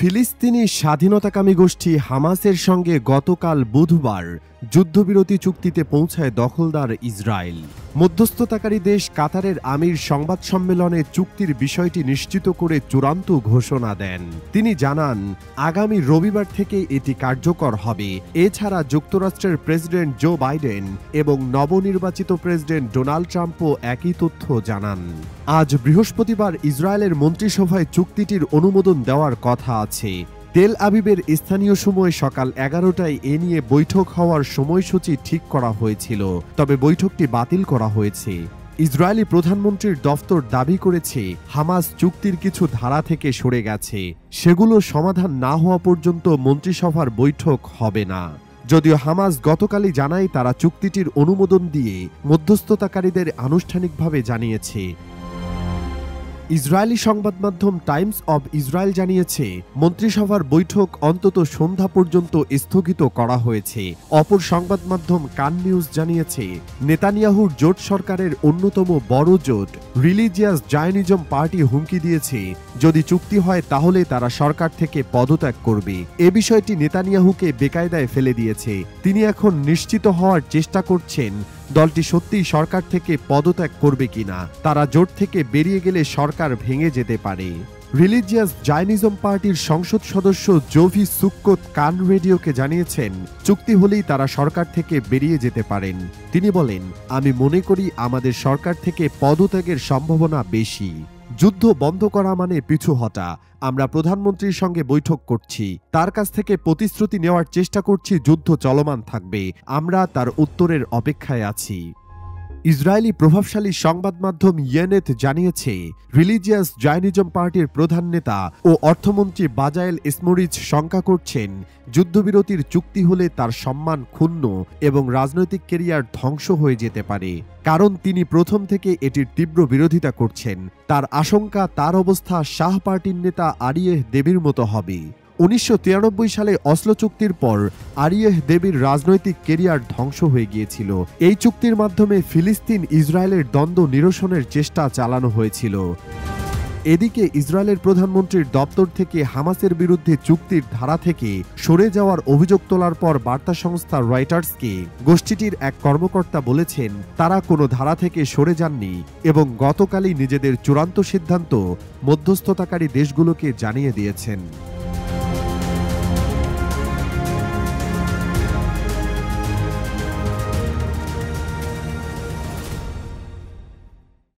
ফিলিস্তিনি স্বাধীনতাকামী গোষ্ঠী হামাসের সঙ্গে গতকাল বুধবার যুদ্ধবিরতি চুক্তিতে পৌঁছায় দখলদার ইসরায়েল। মধ্যস্থতাকারী দেশ কাতারের আমির সংবাদ সম্মেলনে চুক্তির বিষয়টি নিশ্চিত করে চূড়ান্ত ঘোষণা দেন। তিনি জানান, আগামী রবিবার থেকে এটি কার্যকর হবে। এছাড়া যুক্তরাষ্ট্রের প্রেসিডেন্ট জো বাইডেন এবং নবনির্বাচিত প্রেসিডেন্ট ডোনাল্ড ট্রাম্পও একই তথ্য জানান। আজ বৃহস্পতিবার ইসরায়েলের মন্ত্রিসভায় চুক্তিটির অনুমোদন দেওয়ার কথা আছে। তেল আবিবের স্থানীয় সময় সকাল 11টায় এ নিয়ে বৈঠক হওয়ার সময়সূচি ঠিক করা হয়েছিল, তবে বৈঠকটি বাতিল করা হয়েছে। ইসরায়েলি প্রধানমন্ত্রীর দফতর দাবি করেছে হামাস চুক্তির কিছু ধারা থেকে সরে গেছে, সেগুলো সমাধান না হওয়া পর্যন্ত মন্ত্রিসভার বৈঠক হবে না। যদিও হামাস গতকালই জানায় তারা চুক্তিটির অনুমোদন দিয়ে মধ্যস্থতাকারীদের আনুষ্ঠানিকভাবে জানিয়েছে। ইসরায়েলি সংবাদ মাধ্যম টাইমস অব ইসরায়েল জানিয়েছে, মন্ত্রিসভার বৈঠক অন্তত সন্ধ্যা পর্যন্ত স্থগিত করা হয়েছে। অপর সংবাদ মাধ্যম কান নিউজ জানিয়েছে, নেতানিয়াহুর জোট সরকারের অন্যতম বড় জোট রিলিজিয়াস জায়নিজম পার্টি হুমকি দিয়েছে, যদি চুক্তি হয় তাহলে তারা সরকার থেকে পদত্যাগ করবে। এ বিষয়টি নেতানিয়াহুকে বেকায়দায় ফেলে দিয়েছে। তিনি এখন নিশ্চিত হওয়ার চেষ্টা করছেন দলটি সত্যিই সরকার থেকে পদত্যাগ করবে কিনা। তারা জোট থেকে বেরিয়ে গেলে সরকার ভেঙে যেতে পারে। রিলিজিয়াস জায়নিজম পার্টির সংসদ সদস্য জোভি সুক্কোত কান রেডিওকে জানিয়েছেন, চুক্তি হলেই তারা সরকার থেকে বেরিয়ে যেতে পারেন। তিনি বলেন, আমি মনে করি আমাদের সরকার থেকে পদত্যাগের সম্ভাবনা বেশি। যুদ্ধ বন্ধ করা মানে পিছু হটা। আমরা প্রধানমন্ত্রীর সঙ্গে বৈঠক করছি, তার কাছ থেকে প্রতিশ্রুতি নেওয়ার চেষ্টা করছি যুদ্ধ চলমান থাকবে। আমরা তার উত্তরের অপেক্ষায় আছি। ইসরায়েলি প্রভাবশালী সংবাদ মাধ্যম ইয়েনেত জানিয়েছে, রিলিজিয়াস জায়নিজম পার্টির প্রধান নেতা ও অর্থমন্ত্রী বাজায়েল স্মোরিচ শঙ্কা করছেন, যুদ্ধবিরতির চুক্তি হলে তার সম্মান ক্ষুণ্ণ এবং রাজনৈতিক ক্যারিয়ার ধ্বংস হয়ে যেতে পারে। কারণ তিনি প্রথম থেকে এটির তীব্র বিরোধিতা করছেন। তার আশঙ্কা তার অবস্থা শাহ পার্টির নেতা আরিয়েহ দেবীর মতো হবে। 1993 সালে অসলো চুক্তির পর আরিয়েহ দেবীর রাজনৈতিক ক্যারিয়ার ধ্বংস হয়ে গিয়েছিল। এই চুক্তির মাধ্যমে ফিলিস্তিন ইসরায়েলের দ্বন্দ্ব নিরসনের চেষ্টা চালানো হয়েছিল। এদিকে ইসরায়েলের প্রধানমন্ত্রীর দপ্তর থেকে হামাসের বিরুদ্ধে চুক্তির ধারা থেকে সরে যাওয়ার অভিযোগ তোলার পর বার্তা সংস্থা রয়টার্সকে গোষ্ঠীটির এক কর্মকর্তা বলেছেন, তারা কোনো ধারা থেকে সরে যাননি এবং গতকালই নিজেদের চূড়ান্ত সিদ্ধান্ত মধ্যস্থতাকারী দেশগুলোকে জানিয়ে দিয়েছেন।